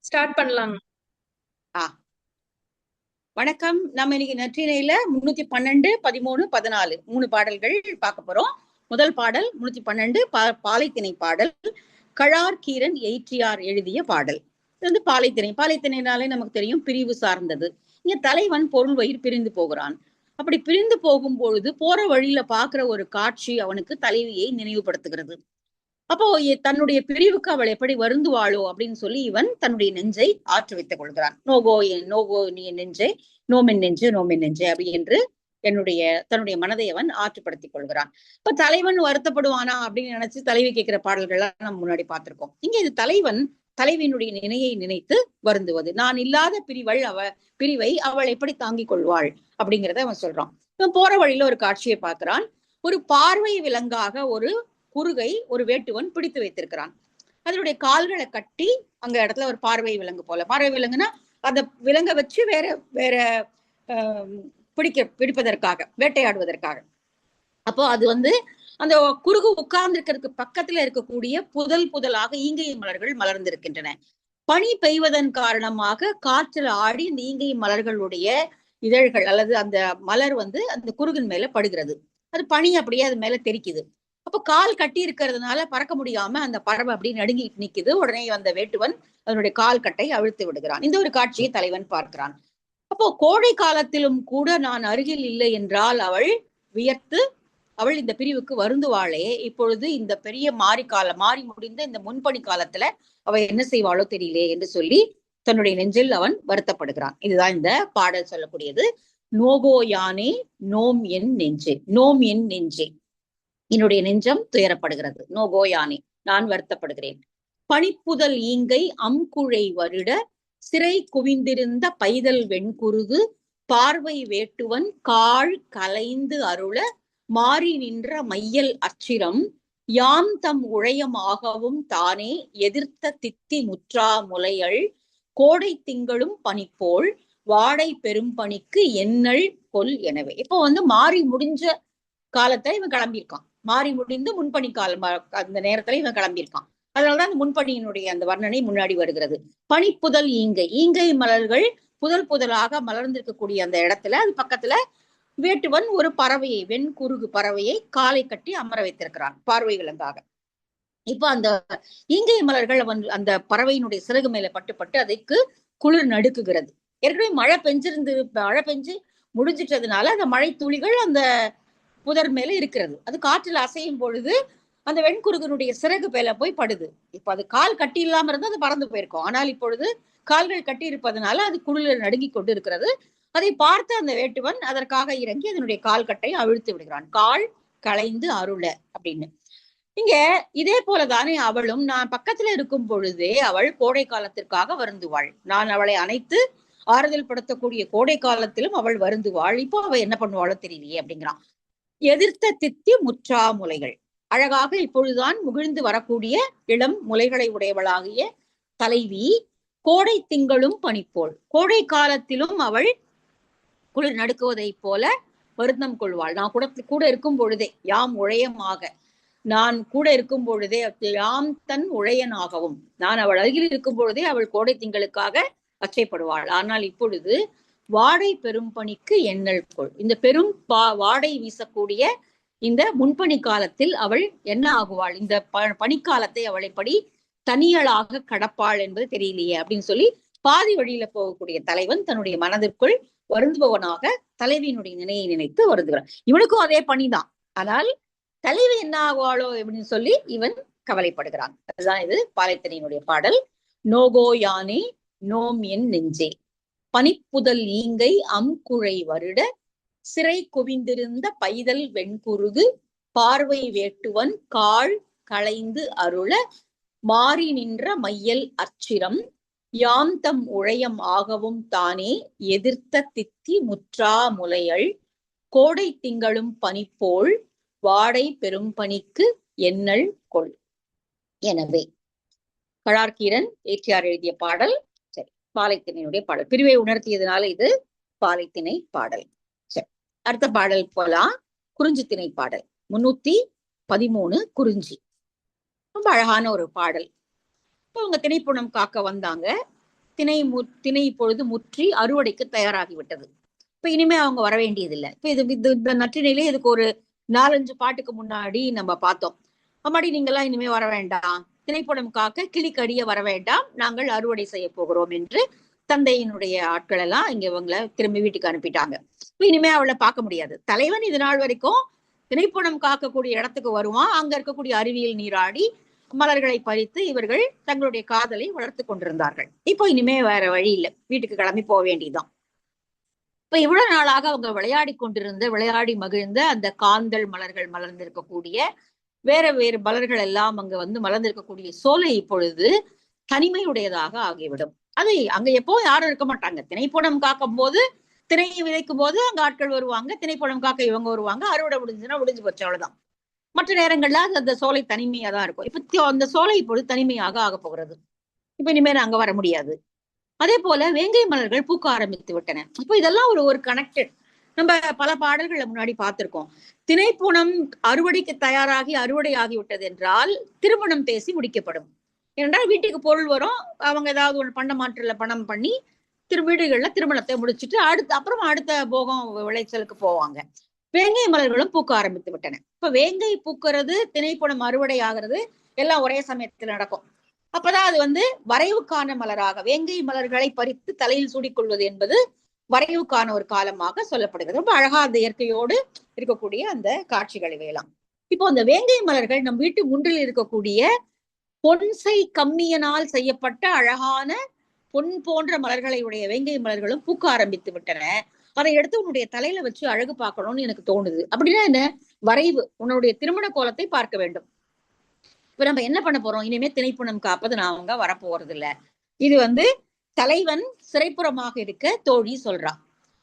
Start பண்ணலாம். ஆ வணக்கம். நம்ம இன்னைக்கு நற்றினையில 312, 13, 14 3 பாடல்கள் பார்க்க போறோம். முதல் பாடல் 312 பாலைத்திணை பாடல். கழார் கீரன் எயிற்றியார் எழுதிய பாடல். இது வந்து பாலைத்திணைனாலே நமக்கு தெரியும், பிரிவு சார்ந்தது. இங்க தலைவன் பொருள் வயிறு பிரிந்து போகிறான். அப்படி பிரிந்து போகும் பொழுது போற வழியில பாக்குற ஒரு காட்சி அவனுக்கு தலைவியை நினைவுபடுத்துகிறது. அப்போ தன்னுடைய பிரிவுக்கு அவள் எப்படி வருந்துவாளோ அப்படின்னு சொல்லி இவன் தன்னுடைய நெஞ்சை ஆற்று வைத்துக் கொள்கிறான். நோகோ நீ நெஞ்சே, நோமென் நெஞ்சே அப்படி என்று தன்னுடைய மனதை அவன் ஆற்றுப்படுத்திக் கொள்கிறான். இப்ப தலைவன் வருத்தப்படுவானா அப்படின்னு நினைச்சு தலைவி கேட்கிற பாடல்கள்லாம் நம்ம முன்னாடி பார்த்திருக்கோம். இங்க இது தலைவியினுடைய நினையை நினைத்து வருந்துவது. நான் இல்லாத பிரிவை அவள் எப்படி தாங்கிக் கொள்வாள் அப்படிங்கிறத அவன் சொல்றான். இவன் போற வழியில ஒரு காட்சியை பார்க்கிறான். ஒரு பார்வை விலங்காக ஒரு குறுகை ஒரு வேட்டுவன் பிடித்து வைத்திருக்கிறான். அதனுடைய கால்களை கட்டி அங்க இடத்துல ஒரு பார்வை விலங்கு பார்வை விலங்குனா அந்த விலங்கை வச்சு வேற வேற பிடிப்பதற்காக, வேட்டையாடுவதற்காக. அப்போ அது வந்து அந்த குறுகு உட்கார்ந்து இருக்கிறதுக்கு பக்கத்துல இருக்கக்கூடிய புதலாக ஈங்கை மலர்கள் மலர்ந்திருக்கின்றன. பனி பெய்வதன் காரணமாக காற்றில் ஆடி இந்த ஈங்கை மலர்களுடைய இதழ்கள் அல்லது அந்த மலர் வந்து அந்த குறுகின் மேல படுகிறது. அது பனி அப்படியே அது மேல தெரிக்குது. அப்ப கால் கட்டி இருக்கிறதுனால பறக்க முடியாம அந்த பறவை அப்படி நடுங்கி நிக்குது. உடனே அந்த வேட்டுவன் அதனுடைய கால் கட்டை அவிழ்த்து விடுகிறான். இந்த ஒரு காட்சியை தலைவன் பார்க்கிறான். அப்போ கோடை காலத்திலும் கூட நான் அருகில் இல்லை என்றால் அவள் இந்த பிரிவுக்கு வருந்துவாளே, இப்பொழுது இந்த பெரிய மாறி முடிந்த இந்த முன்பணி காலத்துல அவ என்ன செய்வாளோ தெரியலே என்று சொல்லி தன்னுடைய நெஞ்சில் அவன் வருத்தப்படுகிறான். இதுதான் இந்த பாடல் சொல்லக்கூடியது. நோகோ யானே நோம் என் நெஞ்சே, என்னுடைய நெஞ்சம் துயரப்படுகிறது. நோகோ யானே, நான் வருத்தப்படுகிறேன். பனிப்புதல் ஈங்கை அம்குழை வருட சிறை குவிந்திருந்த பைதல் வெண்குருகு பார்வை வேட்டுவன் கால் கலைந்து அருள மாறி நின்ற மையல் அச்சிரம் யாம் தம் உழையமாகவும் தானே எதிர்த்த தித்தி முற்றா முலையள் கோடை திங்களும் பனிப்போல் வாடை பெரும் பணிக்கு என்னள் கொல் எனவே. இப்போ வந்து மாறி முடிஞ்ச காலத்தை இவன் கிளம்பியிருக்கான். மாறி முடிந்து முன்பணி காலம் அந்த நேரத்துல இவன் கிளம்பியிருக்கான். அதனாலதான் அந்த முன்பணியினுடைய அந்த வர்ணனை முன்னாடி வருகிறது. பனிப்புதல் ஈங்கை மலர்கள் புதலாக மலர்ந்திருக்கக்கூடிய அந்த இடத்துல அது பக்கத்துல வேட்டுவன் ஒரு பறவையை, வெண்குருகு பறவையை காலை கட்டி அமர வைத்திருக்கிறான் பார்வை விலங்காக. இப்ப அந்த ஈங்கை மலர்கள் அந்த பறவையினுடைய சிறகு மேல பட்டு அதுக்கு குளிர் நடுக்குகிறது. ஏற்கனவே மழை பெஞ்சு முடிஞ்சிட்டதுனால அந்த மழை துளிகள் அந்த புதர் மேல இருக்கிறது. அது காற்றில் அசையும் பொழுது அந்த வெண்குருகனுடைய சிறகு மேல போய் படுது. இப்ப அது கால் கட்டி இல்லாம இருந்து அது பறந்து போயிருக்கும். ஆனால் இப்பொழுது கால்கள் கட்டி இருப்பதனால அது குளிரில் நடுங்கி கொண்டு இருக்கிறது. அதை பார்த்து அந்த வேட்டுவன் அதற்காக இறங்கி அதனுடைய கால் கட்டை அவிழ்த்து விடுகிறான். கால் களைந்து அருள அப்படின்னு. இங்க இதே போலதானே அவளும் நான் பக்கத்துல இருக்கும் பொழுதே அவள் கோடை காலத்திற்காக வருந்துவாள். நான் அவளை அணைத்து ஆறுதல் படுத்தக்கூடிய கோடை காலத்திலும் அவள் வருந்துவாள். இப்போ அவ என்ன பண்ணுவாளோ தெரியலையே அப்படிங்கிறான். எதிர்த்த தித்தி முற்றா முலைகள், அழகாக இப்பொழுதுதான் முகிழ்ந்து வரக்கூடிய இளம் முலைகளை உடையவளாகிய தலைவி கோடை திங்களும் பனிப்போல், கோடை காலத்திலும் அவள் குளிர் நடுக்குவதை போல வருத்தம் கொள்வாள். நான் கூட இருக்கும் பொழுதே, யாம் உழையமாக, நான் கூட இருக்கும் பொழுதே யாம் தன் உழையனாகவும், நான் அவள் அருகில் இருக்கும் பொழுதே அவள் கோடை திங்களுக்காக அச்சைப்படுவாள். ஆனால் இப்பொழுது வாடை பெரும் பணிக்கு எண்ணல் கொள், இந்த பெரும் வாடை வீசக்கூடிய இந்த முன்பணி காலத்தில் அவள் என்ன ஆகுவாள், இந்த பனிக்காலத்தை அவள் எப்படி தனியளாக கடப்பாள் என்பது தெரியலையே அப்படின்னு சொல்லி பாதி வழியில போகக்கூடிய தலைவன் தன்னுடைய மனதிற்குள் வருந்துபவனாக தலைவியினுடைய நினையை நினைத்து வருந்துகிறான். இவனுக்கும் அதே பணிதான், ஆனால் தலைவி என்ன ஆகுவாளோ அப்படின்னு சொல்லி இவன் கவலைப்படுகிறான். அதுதான் இது பாலைத்திணையினுடைய பாடல். நோகோ யானே நோம் என் நெஞ்சே, பனிப்புதல் ஈங்கை அம்குழை வருட சிறை குவிந்திருந்த பைதல் வெண்குருகு பார்வை வேட்டுவன் கால் களைந்து அருள மாறி நின்ற மையல் அச்சிரம் யாம் தம் உழையம் ஆகவும் தானே எதிர்த்த தித்தி முற்றா முலையள் கோடை திங்களும் பனிப்போல் வாடை பெரும் பணிக்கு எண்ணல் கொள் எனவே. கழார்கீரன் எயிற்றியார் எழுதிய பாடல். சரி, பாலைத்திணையுடைய பாடல் பிரிவை உணர்த்தியதுனால இது பாலைத்திணை பாடல். சரி, அடுத்த பாடல் போலாம். குறிஞ்சி திணை பாடல் 313 குறிஞ்சி. ரொம்ப அழகான ஒரு பாடல். இப்போ அவங்க திணைப்புணம் காக்க வந்தாங்க. திணை இப்பொழுது முற்றி அறுவடைக்கு தயாராகிவிட்டது. இப்ப இனிமே அவங்க வர வேண்டியதில்லை. இப்ப இந்த நற்றினையிலே இதுக்கு ஒரு 4-5 பாட்டுக்கு முன்னாடி நம்ம பார்த்தோம். அம்மாடி நீங்கெல்லாம் இனிமே வர வேண்டாம், திணைப்படம் காக்க கிளிக்கடிய வர வேண்டாம், நாங்கள் அறுவடை செய்ய போகிறோம் என்று தந்தையினுடைய ஆட்கள் எல்லாம் இங்க இவங்களை திரும்பி வீட்டுக்கு அனுப்பிட்டாங்க. இப்ப இனிமே அவளை பார்க்க முடியாது. தலைவன் இது நாள் வரைக்கும் திணைப்படம் காக்கக்கூடிய இடத்துக்கு வருவான், அங்க இருக்கக்கூடிய அருவியில் நீராடி மலர்களை பறித்து இவர்கள் தங்களுடைய காதலை வளர்த்து கொண்டிருந்தார்கள். இப்போ இனிமே வேற வழி இல்லை, வீட்டுக்கு கிளம்பி போக வேண்டியதுதான். இப்ப இவ்வளவு நாளாக அவங்க விளையாடி மகிழ்ந்த அந்த காந்தல் மலர்கள் மலர்ந்திருக்கக்கூடிய வேற வேறு மலர்கள் எல்லாம் அங்க வந்து மலர்ந்திருக்கக்கூடிய சோலை இப்பொழுது தனிமையுடையதாக ஆகிவிடும். அது அங்க எப்போ யாரும் இருக்க மாட்டாங்க. திணைப்படம் காக்கும் போது, திணையை விதைக்கும் போது அங்க ஆட்கள் வருவாங்க, திணைப்படம் காக்க இவங்க வருவாங்க, அறுவடை முடிஞ்சுன்னா முடிஞ்சு போச்சு, அவ்வளவுதான். மற்ற நேரங்கள்ல அந்த சோலை தனிமையா தான் இருக்கும். இப்ப அந்த சோலை இப்பொழுது தனிமையாக ஆக போகிறது. இப்ப இனிமேல் அங்க வர முடியாது. அதே போல வேங்கை மலர்கள் பூக்க ஆரம்பித்து விட்டன. இப்போ இதெல்லாம் ஒரு கனெக்டட். நம்ம பல பாடல்களை முன்னாடி பார்த்திருக்கோம். திணைப்புணம் அறுவடைக்கு தயாராகி அறுவடை ஆகிவிட்டது என்றால் திருமணம் பேசி முடிக்கப்படும். ஏனென்றால் வீட்டுக்கு பொருள் வரும், அவங்க ஏதாவது ஒரு பண்ட மாற்றுல பணம் பண்ணி வீடுகள்ல திருமணத்தை முடிச்சுட்டு அடுத்த போகம் விளைச்சலுக்கு போவாங்க. வேங்கை மலர்களும் பூக்க ஆரம்பித்து விட்டன. இப்ப வேங்கை பூக்கிறது, திணைப்புணம் அறுவடை ஆகிறது எல்லாம் ஒரே சமயத்தில் நடக்கும். அப்பதான் அது வந்து வரைவுக்கான மலராக, வேங்கை மலர்களை பறித்து தலையில் சூடிக்கொள்வது என்பது வரைவுக்கான ஒரு காலமாக சொல்லப்படுகிறது. ரொம்ப அழகா அந்த இயற்கையோடு இருக்கக்கூடிய அந்த காட்சிகளை வேலாம். இப்போ அந்த வேங்கை மலர்கள் நம் வீட்டு முன்றில் இருக்கக்கூடிய பொன்சை கம்மியனால் செய்யப்பட்ட அழகான பொன் போன்ற மலர்களை உடைய வேங்கை மலர்களும் பூக்க ஆரம்பித்து விட்டன. அதை எடுத்து உன்னுடைய தலையில வச்சு அழகு பார்க்கணும்னு எனக்கு தோணுது. அப்படின்னா என்ன? வரைவு, உன்னுடைய திருமண கோலத்தை பார்க்க வேண்டும். இப்ப நம்ம என்ன பண்ண போறோம்? இனிமே திணைப்புணம் காப்பது நாங்க வரப்போறது இல்ல. இது வந்து தலைவன் சிறைப்புறமாக இருக்க தோழி சொல்றா.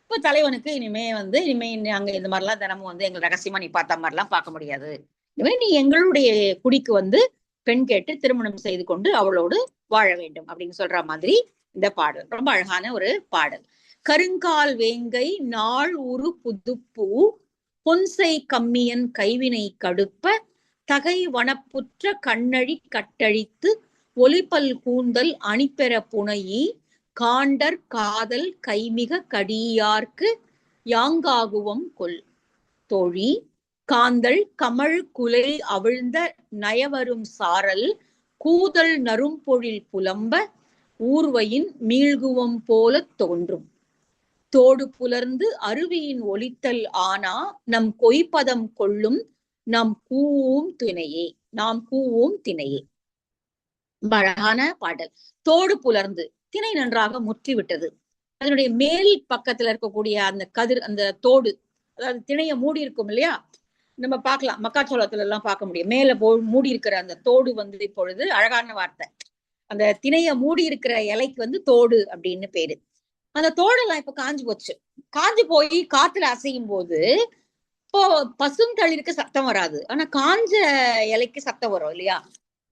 இப்ப தலைவனுக்கு இனிமே அங்க இந்த மாதிரிலாம் தினமும் வந்து எங்க ரகசியமா நீ பார்த்த மாதிரிலாம் பார்க்க முடியாது. இனிமே நீ எங்களுடைய குடிக்கு வந்து பெண் கேட்டு திருமணம் செய்து கொண்டு அவளோடு வாழ வேண்டும் அப்படின்னு சொல்ற மாதிரி இந்த பாடல் ரொம்ப அழகான ஒரு பாடல். கருங்கால் வேங்கை நாள் உரு புதுப்பூ பொன்சை கம்மியன் கைவினை கடுப்ப தகை வனப்புற்ற கண்ணழி கட்டழித்து ஒலிப்பல் கூந்தல் அணிப்பெற புனையி காண்டர் காதல் கைமிக கடியார்க்கு யாங்காகுவம் கொல் தோழி காந்தல் கமழ் குலை அவிழ்ந்த நயவரும் சாரல் கூதல் நறும்பொழில் புலம்ப ஊர்வையின் மீள்குவம் போல தோன்றும் தோடு புலர்ந்து அருவியின் ஒலித்தல் ஆனா நம் கொய்பதம் கொள்ளும் நாம் கூவும் திணையே. அழகான பாடல். தோடு புலர்ந்து, திணை நன்றாக முற்றிவிட்டது. அதனுடைய மேல் பக்கத்துல இருக்கக்கூடிய அந்த கதிர், அந்த தோடு, அதாவது திணைய மூடி இருக்கும் இல்லையா, நம்ம பார்க்கலாம், மக்காச்சோளத்துல எல்லாம் பார்க்க முடியும். மேல மூடி இருக்கிற அந்த தோடு வந்து இப்பொழுது அழகான வார்த்தை. அந்த திணைய மூடி இருக்கிற இலைக்கு வந்து தோடு அப்படின்னு பேரு. அந்த தோடெல்லாம் இப்ப காஞ்சு போய் காத்துல அசையும் போது இப்போ பசுந்தளிருக்கு சத்தம் வராது, ஆனா காஞ்ச இலைக்கு சத்தம் வரும் இல்லையா?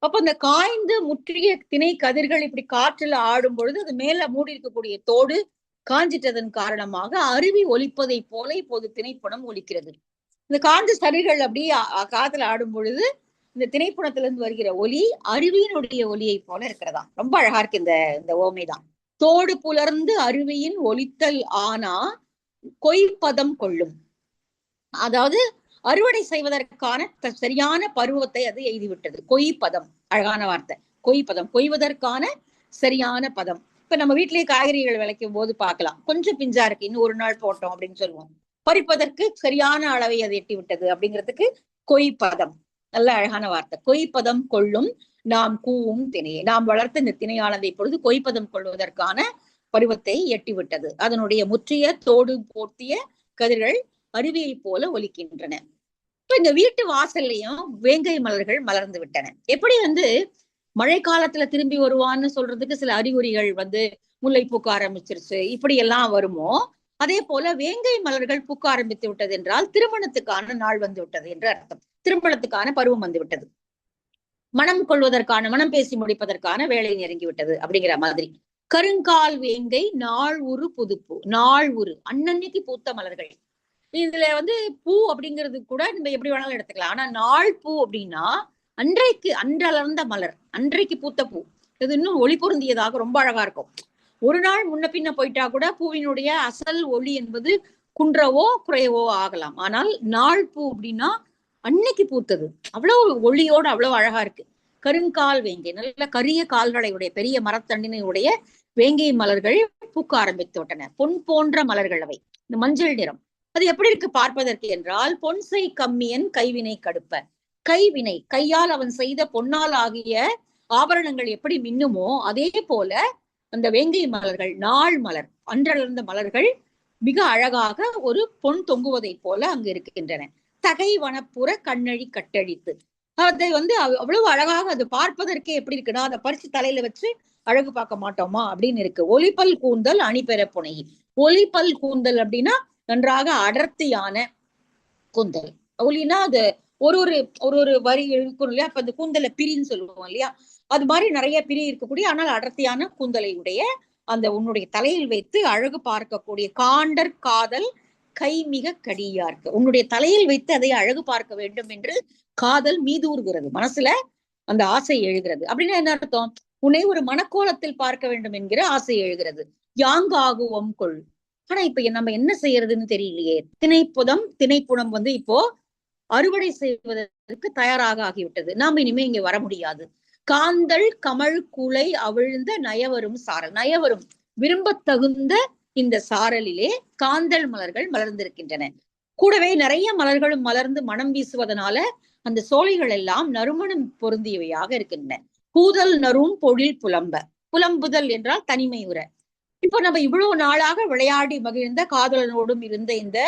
அப்ப அந்த காய்ந்து முற்றிய திணை கதிர்கள் இப்படி காற்றுல ஆடும் பொழுது அது மேல மூடி இருக்கக்கூடிய தோடு காஞ்சிட்டதன் காரணமாக அருவி ஒலிப்பதை போல இப்போது திணைப்புணம் ஒலிக்கிறது. இந்த காஞ்ச சரிகள் அப்படியே காத்துல ஆடும் பொழுது இந்த திணைப்புணத்துல இருந்து வருகிற ஒலி அருவியினுடைய ஒலியை போல இருக்கிறதா. ரொம்ப அழகா இருக்கு இந்த ஓமைதான். தோடு புலர்ந்து அருவியின் ஒலித்தல் ஆனா கொய்பதம் கொள்ளும், அதாவது அறுவடை செய்வதற்கான சரியான பருவத்தை அது எய்திவிட்டது. கொய்பதம், அழகான வார்த்தை. கொய்பதம், கொய்வதற்கான சரியான பதம். இப்ப நம்ம வீட்டிலேயே காய்கறிகள் விளைக்கும் போது பார்க்கலாம், கொஞ்சம் பிஞ்சா இருக்கு, இன்னும் ஒரு நாள் போட்டோம் அப்படின்னு சொல்லுவோம். பறிப்பதற்கு சரியான அளவை அது எட்டி விட்டது அப்படிங்கிறதுக்கு கொய்பதம். நல்ல அழகான வார்த்தை. கொய்பதம் கொள்ளும் நாம் கூவும் திணையை, நாம் வளர்த்த இந்த திணையானதை இப்பொழுது கொய்பதம் கொள்வதற்கான பருவத்தை எட்டி விட்டது. அதனுடைய முற்றிய தோடு போர்த்திய கதிர்கள் அருவியை போல ஒலிக்கின்றன. இப்ப இந்த வீட்டு வாசல்லையும் வேங்கை மலர்கள் மலர்ந்து விட்டன. எப்படி வந்து மழை காலத்துல திரும்பி வருவான்னு சொல்றதுக்கு சில அறிகுறிகள் வந்து முல்லை பூக்க ஆரம்பிச்சிருச்சு இப்படி எல்லாம் வருமோ, அதே போல வேங்கை மலர்கள் பூக்க ஆரம்பித்து விட்டது என்றால் திருமணத்துக்கான நாள் வந்து விட்டது என்று அர்த்தம். திருமணத்துக்கான பருவம் வந்து விட்டது, மனம் கொள்வதற்கான, மனம் பேசி முடிப்பதற்கான வேலை நெருங்கி விட்டது அப்படிங்கிற மாதிரி. கருங்கால் வேங்கை நாள் உரு புதுப்பூ, நாள் உரு அன்னன்னைக்கு பூத்த மலர்கள். இதுல வந்து பூ அப்படிங்கிறது கூட நம்ம எப்படி வேணாலும் எடுத்துக்கலாம். ஆனா நாள் பூ அப்படின்னா அன்றளர்ந்த மலர், அன்றைக்கு பூத்த பூ. இது இன்னும் ஒளி பொருந்தியதாக ரொம்ப அழகா இருக்கும். ஒரு நாள் முன்ன பின்ன போயிட்டா கூட பூவினுடைய அசல் ஒளி என்பது குன்றவோ குறையவோ ஆகலாம். ஆனால் நாள் பூ அப்படின்னா அன்னைக்கு பூத்தது அவ்வளவு ஒளியோடு அவ்வளவு அழகா இருக்கு. கருங்கால் வேங்கை, நல்ல கரிய கால்களை உடைய பெரிய மரத்தண்டினை உடைய வேங்கை மலர்கள் பூக்க ஆரம்பித்து விட்டன. பொன் போன்ற மலர்கள் அவை, இந்த மஞ்சள் நிறம். அது எப்படி இருக்கு பார்ப்பதற்கு என்றால், பொன்சை கம்மியன் கைவினை கடுப்ப. கைவினை, கையால் அவன் செய்த பொன்னால் ஆகிய ஆபரணங்கள் எப்படி மின்னுமோ அதே போல அந்த வேங்கை மலர்கள், நாள் மலர், அன்றளர்ந்த மலர்கள் மிக அழகாக ஒரு பொன் தொங்குவதை போல அங்கு இருக்கின்றன. தகை வனப்புற கண்ணழி கட்டழித்து, அதை அவ்வளவு அழகாக அது பார்ப்பதற்கே எப்படி இருக்குன்னா, அதை பறிச்சு தலையில வச்சு அழகு பார்க்க மாட்டோமா அப்படின்னு இருக்கு. ஒலிப்பல் கூந்தல் அணிபெற புனை. ஒலிப்பல் கூந்தல் அப்படின்னா நன்றாக அடர்த்தியான கூந்தல். ஒலினா அது ஒரு ஒரு ஒரு ஒரு வரி இருக்கும் இல்லையா, அப்ப அந்த கூந்தலை பிரின்னு சொல்லுவோம் இல்லையா, அது மாதிரி நிறைய பிரி இருக்கக்கூடிய ஆனால் அடர்த்தியான கூந்தலை உடைய அந்த உன்னுடைய தலையில் வைத்து அழகு பார்க்கக்கூடிய காண்டர் காதல் கை மிக கடியா இருக்கு. உன்னுடைய தலையில் வைத்து அதை அழகு பார்க்க வேண்டும் என்று காதல் மீதூறுகிறது, மனசுல அந்த ஆசை எழுகிறது. அப்படின்னா என்ன அர்த்தம்? உன்னை ஒரு மனக்கோலத்தில் பார்க்க வேண்டும் என்கிற ஆசை எழுகிறது. யாங்காகுவம் கொள். ஆனா இப்ப நம்ம என்ன செய்யறதுன்னு தெரியலையே. திணைப்புணம் இப்போ அறுவடை செய்வதற்கு தயாராக ஆகிவிட்டது. நாம இனிமே இங்க வர முடியாது. காந்தள் கமழ் குலை அவிழ்ந்த நயவரும் சாரல். நயவரும் விரும்பத்தகுந்த இந்த சாரலிலே காந்தள் மலர்கள் மலர்ந்திருக்கின்றன. கூடவே நிறைய மலர்களும் மலர்ந்து மனம் வீசுவதனால அந்த சோலைகள் எல்லாம் நறுமணம் பொருந்தியவையாக இருக்கின்றன. கூதல் நறும் பொழில் புலம்ப. புலம்புதல் என்றால் தனிமை உற. இப்போ நம்ம இவ்வளவு நாளாக விளையாடி மகிழ்ந்த காதலனோடும் இருந்த இந்த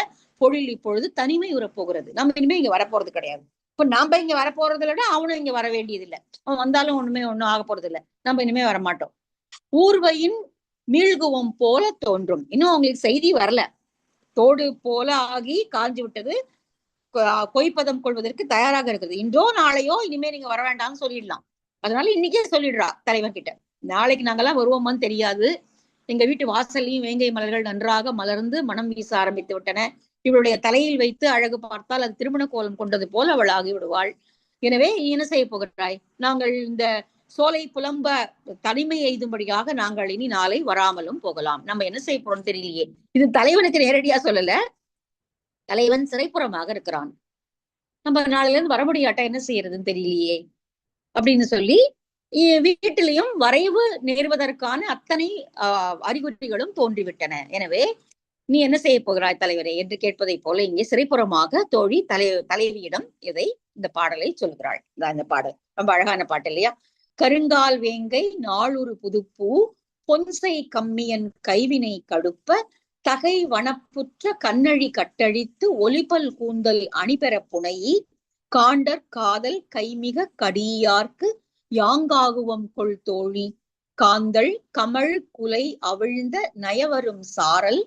பொழில் இப்பொழுது தனிமை உறப்போகிறது. நம்ம இனிமே இங்க வரப்போறது கிடையாது. இப்ப நாம இங்க வரப்போறது இல்லைன்னா அவனும் இங்க வர வேண்டியது இல்லை. அவன் வந்தாலும் ஒண்ணும் ஆக போறது இல்லை. நம்ம இனிமே வரமாட்டோம். ஊர்வையின் மீள்குவம் போல தோன்றும். இன்னும் அவங்களுக்கு செய்தி வரல. தோடு போல ஆகி காஞ்சி விட்டது, கொய்ப்பதம் கொள்வதற்கு தயாராக இருக்குது. இன்றோ நாளையோ இனிமே நீங்க வர வேண்டாம்னு சொல்லிடலாம். அதனால இன்னைக்கே சொல்லிடுறா தலைவன் கிட்ட, நாளைக்கு நாங்கெல்லாம் வருவோமான்னு தெரியாது. எங்க வீட்டு வாசல்லையும் வேங்கை மலர்கள் நன்றாக மலர்ந்து மனம் வீச ஆரம்பித்து விட்டன. இவளுடைய தலையில் வைத்து அழகு பார்த்தால் அது திருமண கோலம் கொண்டது போல் அவள் ஆகி விடுவாள். எனவே என்ன செய்ய போகிறாய்? நாங்கள் இந்த சோலை புலம்ப தனிமை எய்தும்படியாக நாங்கள் இனி நாளை வராமலும் போகலாம். நம்ம என்ன செய்ய போறோம்னு தெரியலையே. இது தலைவனுக்கு நேரடியா சொல்லல, தலைவன் சிறைப்புறமாக இருக்கிறான். நம்ம நாளையில இருந்து வர முடியாட்டா என்ன செய்யறதுன்னு தெரியலையே அப்படின்னு சொல்லி வீட்டிலையும் வரைவு நேர்வதற்கான அத்தனை அறிகுறிகளும் தோன்றிவிட்டன. எனவே நீ என்ன செய்ய போகிறாய் தலைவரே என்று கேட்பதை போல இங்கே சிறைப்புறமாக தோழி தலைவியிடம் இந்த பாடலை சொல்கிறாள். இந்த பாடல் ரொம்ப அழகான பாட்டு இல்லையா? கருங்கால் வேங்கை நாளொரு புதுப்பூ பொன்சை கம்மியன் கைவினை கடுப்ப தகை வனப்புற்ற கண்ணழி கட்டழித்து ஒலிபல் கூந்தல் அணிபெற புனையி காண்டர் காதல் கைமிக கடியார்க்கு யாங்காகுவம் கொள் தோழி காந்தள் கமழ் குலை அவிழ்ந்த நயவரும் சாரல்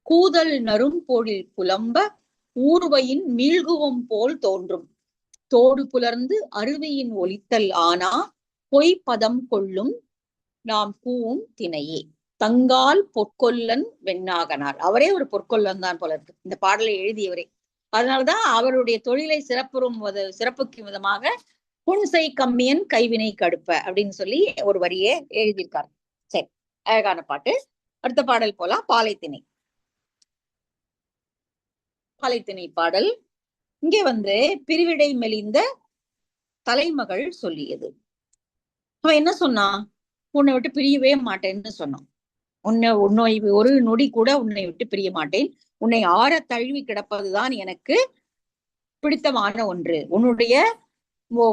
கூதல் நரும் பொழில் புலம்ப ஊர்வையின் மீள்குவம் போல் தோன்றும். தோடு புலர்ந்து அருவியின் ஒலித்தல் ஆனா பொய்ப்பதம் கொள்ளும் நாம் பூவும் திணையே. தங்கால் பொற்கொல்லன் வெண்ணாகனார். அவரே ஒரு பொற்கொல்லன் தான் போல இருக்கு இந்த பாடலை எழுதியவரே. அதனால்தான் அவருடைய தொழிலை சிறப்புக்கும் விதமாக புன்சை கம்மியன் கைவினை கடுப்ப அப்படின்னு சொல்லி ஒரு வரியே எழுதியிருக்காரு. சரி, அழகான பாட்டு. அடுத்த பாடல் போலாம். பாலைத்திணை. பாலைத்திணை பாடல் இங்கே பிரிவிடை மெலிந்த தலைமகள் சொல்லியது. அவன் என்ன சொன்னான்? உன்னை விட்டு பிரியவே மாட்டேன்னு சொன்னான். உன்னை ஒரு நொடி கூட உன்னை விட்டு பிரிய மாட்டேன். உன்னை ஆற தழுவி கிடப்பதுதான் எனக்கு பிடித்தமான ஒன்று. உன்னுடைய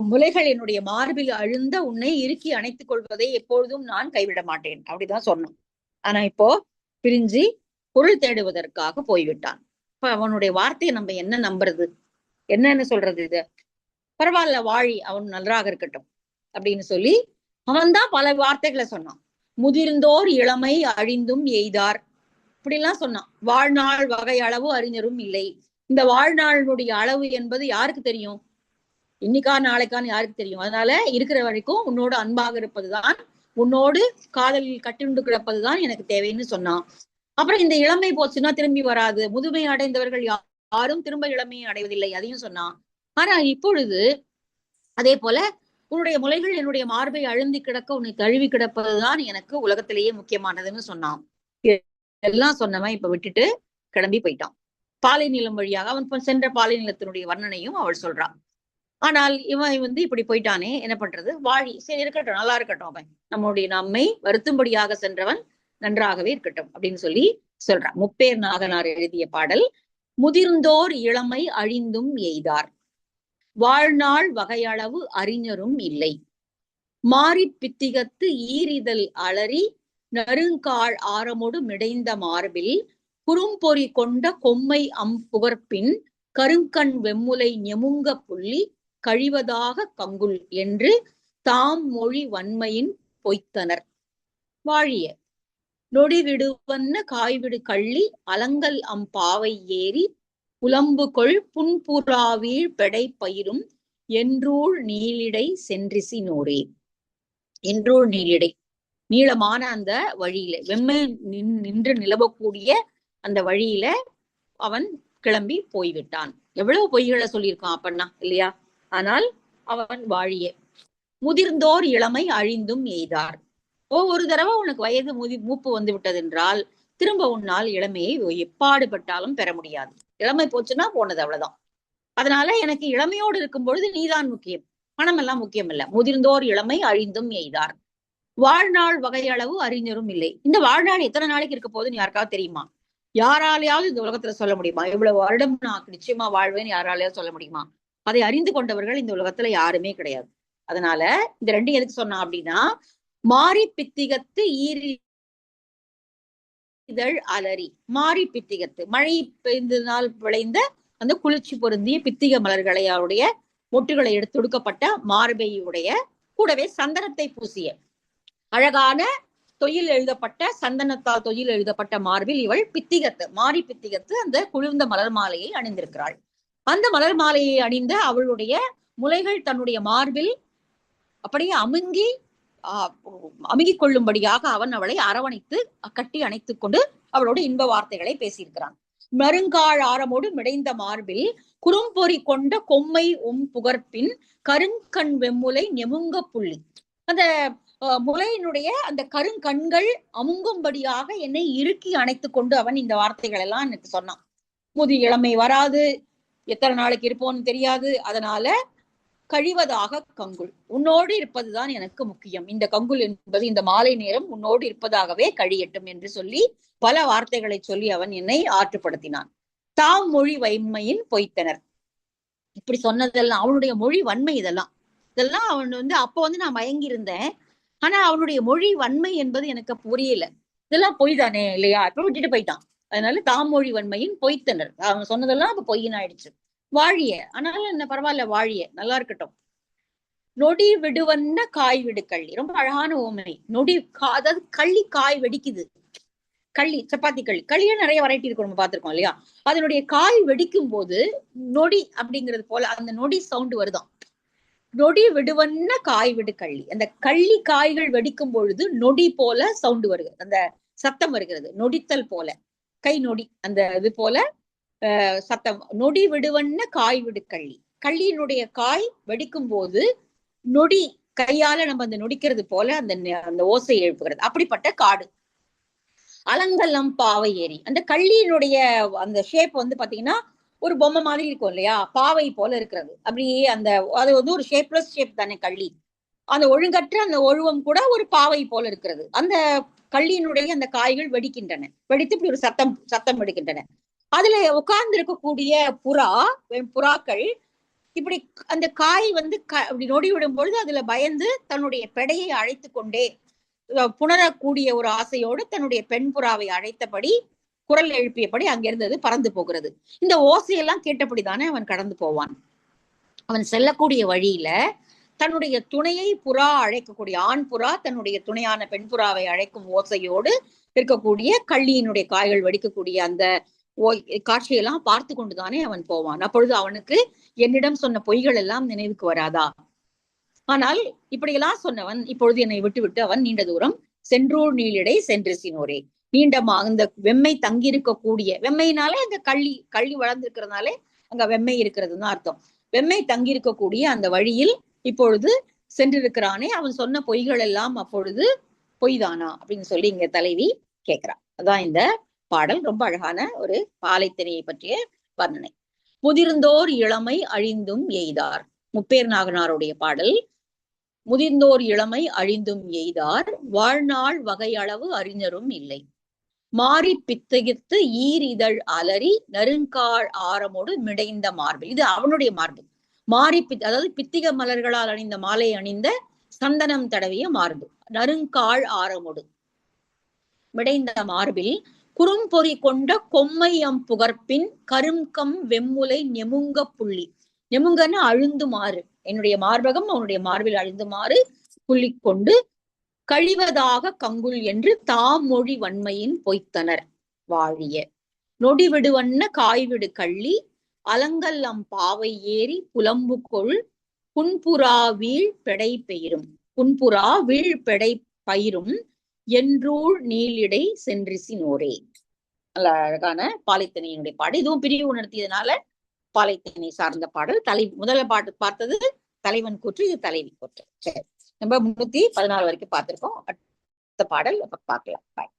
முலைகள் என்னுடைய மார்பில் அழுந்த உன்னை இறுக்கி அணைத்துக் கொள்வதை எப்பொழுதும் நான் கைவிட மாட்டேன் அப்படிதான் சொன்னான். ஆனா இப்போ பிரிஞ்சு பொருள் தேடுவதற்காக போய்விட்டான். இப்ப அவனுடைய வார்த்தையை நம்ம என்ன நம்புறது? என்னன்னு சொல்றது? இது பரவாயில்ல, வாழி, அவன் நன்றாக இருக்கட்டும் அப்படின்னு சொல்லி அவன் தான் பல வார்த்தைகளை சொன்னான். முதிர்ந்தோர் இளமை அழிந்தும் எய்தார் இப்படிலாம் சொன்னான். வாழ்நாள் வகை அளவு அறிஞரும் இல்லை. இந்த வாழ்நாளுடைய அளவு என்பது யாருக்கு தெரியும்? இன்னைக்கா நாளைக்கான்னு யாருக்கு தெரியும்? அதனால இருக்கிற வரைக்கும் உன்னோடு அன்பாக இருப்பதுதான், உன்னோடு காதலில் கட்டுண்டு கிடப்பதுதான் எனக்கு தேவைன்னு சொன்னான். அப்புறம் இந்த இளமை போச்சுன்னா திரும்பி வராது, முதுமை அடைந்தவர்கள் யாரும் திரும்ப இளமையை அடைவதில்லை, அதையும் சொன்னான். ஆனா இப்பொழுது அதே போல உன்னுடைய முலைகள் என்னுடைய மார்பை அழுந்தி கிடக்க உன்னை தழுவி கிடப்பதுதான் எனக்கு உலகத்திலேயே முக்கியமானதுன்னு சொன்னான். எல்லாம் சொன்னவன் இப்ப விட்டுட்டு கிளம்பி போயிட்டான். பாலை நிலம் வழியாக அவன் சென்ற பாலை நிலத்தினுடைய வர்ணனையும் அவள் சொல்றான். ஆனால் இவன் இப்படி போயிட்டானே, என்ன பண்றது? வாழி சரி இருக்கட்டும், நல்லா இருக்கட்டும், அவன் நம்மை வருத்தும்படியாக சென்றவன் நன்றாகவே இருக்கட்டும் அப்படின்னு சொல்லி சொல்றான். முப்பேர் நாகனார் எழுதிய பாடல். முதிர்ந்தோர் இளமை அழிந்தும் எய்தார், வாழ்நாள் வகையளவு அறிஞரும் இல்லை. மாறி பித்திகத்து ஈரிதழ் அலறி நறுங்கால் ஆரமொடு மிடைந்த மார்பில் குறும்பொறி கொண்ட கொம்மை புகர்ப்பின் கருங்கண் வெம்முலை நெமுங்க புள்ளி கழிவதாக கங்குல் என்று தாம் மொழி வன்மையின் பொய்த்தனர். வாழிய நொடிவிடுவன்ன காய்விடு கள்ளி அலங்கல் பாவை ஏறி புலம்புகொள் புன்புறாவீழ் பெடை பயிரும் என்றூழ் நீளிடை சென்றிசி நோரே. என்றூழ் நீளிடை, நீளமான அந்த வழியில, வெம்மை நின்று நிலவக்கூடிய அந்த வழியில அவன் கிளம்பி போய்விட்டான். எவ்வளவு பொய்களை சொல்லியிருக்கான் அப்பன்னா, இல்லையா? ஆனால் அவன் வாழிய. முதிர்ந்தோர் இளமை அழிந்தும் எய்தார். ஒரு தடவை உனக்கு வயது மூப்பு வந்து விட்டது என்றால் திரும்ப உன்னால் இளமையை எப்பாடுபட்டாலும் பெற முடியாது. இளமை போச்சுன்னா போனது, அவ்வளவுதான். அதனால எனக்கு இளமையோடு இருக்கும் பொழுது நீதான் முக்கியம், பணம் எல்லாம் முக்கியம் இல்ல. முதிர்ந்தோர் இளமை அழிந்தும் எய்தார், வாழ்நாள் வகையளவு அறிஞரும் இல்லை. இந்த வாழ்நாள் எத்தனை நாளைக்கு இருக்க போகுதுன்னு யாருக்காவது தெரியுமா? யாராலையாவது இந்த உலகத்துல சொல்ல முடியுமா? இவ்வளவு வருடம் நான் நிச்சயமா வாழ்வேன்னு யாராலையாவது சொல்ல முடியுமா? அதை அறிந்து கொண்டவர்கள் இந்த உலகத்துல யாருமே கிடையாது. அதனால இந்த ரெண்டும் எதுக்கு சொன்னா அப்படின்னா, மாறி பித்திகத்து ஈரிதழ் அலறி. மாறி பித்திகத்து, மழை பெய்தனால் விளைந்த அந்த குளிர்ச்சி பொருந்திய பித்திக மலர்களை, அவருடைய மொட்டுகளை எடுத்து தொடுக்கப்பட்ட மார்பையுடைய, கூடவே சந்தனத்தை பூசிய அழகான தொழில் எழுதப்பட்ட, சந்தனத்தால் தொழில் எழுதப்பட்ட மார்பில் இவள் பித்திகத்து, மாறி பித்திகத்து அந்த குளிர்ந்த மலர் மாலையை அணிந்திருக்கிறாள். அந்த மலர் மாலையை அணிந்த அவளுடைய முலைகள் தன்னுடைய மார்பில் அப்படியே அமுங்கிக் கொள்ளும்படியாக அவளை அரவணைத்து கட்டி அணைத்துக் கொண்டு அவளோட இன்ப வார்த்தைகளை பேசியிருக்கிறான். மருங்கால் ஆரமோடு மிடைந்த மார்பில் குறும்பொறி கொண்ட கொம்மை புகர்ப்பின் கருங்கண் வெம்முலை நெமுங்க புள்ளி. அந்த முலையினுடைய அந்த கருங்கண்கள் அமுங்கும்படியாக என்னை இறுக்கி அணைத்துக் கொண்டு அவன் இந்த வார்த்தைகள் எல்லாம் எனக்கு சொன்னான். இளமை வராது, எத்தனை நாளைக்கு இருப்போம்னு தெரியாது, அதனால கழிவதாக கங்குல், உன்னோடு இருப்பதுதான் எனக்கு முக்கியம். இந்த கங்குல் என்பது இந்த மாலை நேரம் உன்னோடு இருப்பதாகவே கழியட்டும் என்று சொல்லி பல வார்த்தைகளை சொல்லி அவன் என்னை ஆற்றுப்படுத்தினான். தாம் மொழி வன்மையின் பொய்த்தனர். இப்படி சொன்னதெல்லாம் அவனுடைய மொழி வன்மை. இதெல்லாம் அவன் அப்போ நான் மயங்கி இருந்தேன். ஆனா அவனுடைய மொழி வன்மை என்பது எனக்கு புரியல. இதெல்லாம் பொய் தானே, இல்லையா? இப்ப விட்டுட்டு போயிட்டான். அதனால தாம் மொழி வன்மையின் பொய்த்தனர். அவன் சொன்னதெல்லாம் அப்ப பொய்யின் ஆயிடுச்சு. வாழிய, ஆனாலும் என்ன பரவாயில்ல, வாழிய நல்லா இருக்கட்டும். நொடி விடுவன்ன காய் விடு கள்ளி. ரொம்ப அழகான ஓமை. நொடி அதாவது கள்ளி காய் வெடிக்குது. கள்ளி, சப்பாத்தி களியே நிறைய வெரைட்டி இருக்கும், நம்ம பார்த்திருக்கோம் இல்லையா? அதனுடைய காய் வெடிக்கும் போது நொடி அப்படிங்கிறது போல அந்த நொடி சவுண்ட் வருதான். நொடி விடுவன்ன காய் விடு கள்ளி. அந்த கள்ளி காய்கள் வெடிக்கும் பொழுது நொடி போல சவுண்ட் வருகிறது, அந்த சத்தம் வருகிறது. நொடித்தல் போல, கை நொடி, அந்த இது போல சத்தம். நொடி விடுவன்ன காய் விடு கள்ளி. கள்ளியினுடைய காய் வெடிக்கும் போது நொடி, கையால நம்ம அந்த நொடிக்கிறது போல அந்த ஓசை எழுப்புகிறது. அப்படிப்பட்ட காடு. அலங்கலம் பாவை ஏரி. அந்த கள்ளியினுடைய அந்த ஷேப் பாத்தீங்கன்னா ஒரு பொம்மை மாதிரி இருக்கும் இல்லையா? பாவை போல இருக்கிறது. அப்படியே அது ஒரு ஷேப்லெஸ் ஷேப் தானே கள்ளி. அந்த ஒழுங்கற்ற அந்த ஒழுவம் கூட ஒரு பாவை போல இருக்கிறது. அந்த கள்ளியினுடைய அந்த காய்கள் வெடிக்கின்றன. வெடித்து இப்படி ஒரு சத்தம் வெடிக்கின்றன. அதுல உட்கார்ந்து இருக்கக்கூடிய புறாக்கள் இப்படி அந்த காய் அப்படி நொடி விடும் பொழுது அதுல பயந்து தன்னுடைய பெடையை அழைத்து கொண்டே புணரக்கூடிய ஒரு ஆசையோடு தன்னுடைய பெண் புறாவை அழைத்தபடி குரல் எழுப்பியபடி அங்கிருந்தது பறந்து போகிறது. இந்த ஓசையெல்லாம் கேட்டபடிதானே அவன் கடந்து போவான். அவன் செல்லக்கூடிய வழியில தன்னுடைய துணையை புறா அழைக்கக்கூடிய, ஆண் புறா தன்னுடைய துணையான பெண் புறாவை அழைக்கும் ஓசையோடு இருக்கக்கூடிய கள்ளியினுடைய காய்கள் வெடிக்கக்கூடிய அந்த காட்சியெல்லாம் பார்த்து கொண்டுதானே அவன் போவான். அப்பொழுது அவனுக்கு என்னிடம் சொன்ன பொய்கள் எல்லாம் நினைவுக்கு வராதா? ஆனால் இப்படியெல்லாம் சொன்னவன் இப்பொழுது என்னை விட்டு அவன் நீண்ட தூரம் சென்றூர் நீளிடை சென்றிசினோரே. நீண்டமா அந்த வெம்மை தங்கியிருக்கக்கூடிய, வெம்மையினாலே அங்க கள்ளி வளர்ந்திருக்கிறதுனாலே அங்க வெம்மை இருக்கிறதுன்னு அர்த்தம். வெம்மை தங்கியிருக்கக்கூடிய அந்த வழியில் இப்பொழுது சென்றிருக்கிறானே, அவன் சொன்ன பொய்கள் எல்லாம் அப்பொழுது பொய்தானா அப்படின்னு சொல்லி இங்க தலைவி கேட்கிறான். அதான் இந்த பாடல். ரொம்ப அழகான ஒரு பாலைத்திணையை பற்றிய வர்ணனை. முதிர்ந்தோர் இளமை அழிந்தும் எய்தார், முப்பேர் நாகனாருடைய பாடல். முதிர்ந்தோர் இளமை அழிந்தும் எய்தார், வாழ்நாள் வகையளவு அறிஞரும் இல்லை. மாறி பித்தகித்து ஈர் இதழ் அலறி நறுங்காள் ஆரமோடு மிடைந்த மார்பில். இது அவனுடைய மார்பு. மாறி அதாவது பித்திக மலர்களால் அணிந்த மாலை அணிந்த சந்தனம் தடவிய மார்பு. நறுங்காள் ஆரமோடு மிடைந்த மார்பில் குறும்பொறி கொண்ட கொம்மையம் புகற்பின் கரும்கம் வெம்முலை நெமுங்க புள்ளி. நெமுங்கன்னு அழுந்துமாறு, என்னுடைய மார்பகம் அவனுடைய மார்பில் அழுந்துமாறு புள்ளி கொண்டு கழிவதாக கங்குல் என்று தாமொழி வன்மையின் பொய்த்தனர் வாழிய. நொடிவிடுவண்ண காய்விடு கள்ளி அலங்கல்லம் பாவை ஏறி புலம்பு கொள் புன்புறா வீழ் பெடை பெயரும். புன்புறா வீழ் பெடை பயிரும் என்றூழ் நீளிடை சென்றிசி நோரே. நல்ல அழகான பாலைத்திணையினுடைய பாடல். இதுவும் பிரிவு உணர்த்தியதுனால பாலைத்திணை சார்ந்த பாடல். முதல்ல பாட்டு பார்த்தது தலைவன் கூற்று, இது தலைவி கூற்று. சரி, நம்ம 314 வரைக்கும் பார்த்திருக்கோம். அடுத்த பாடல் பார்க்கலாம். பாய்.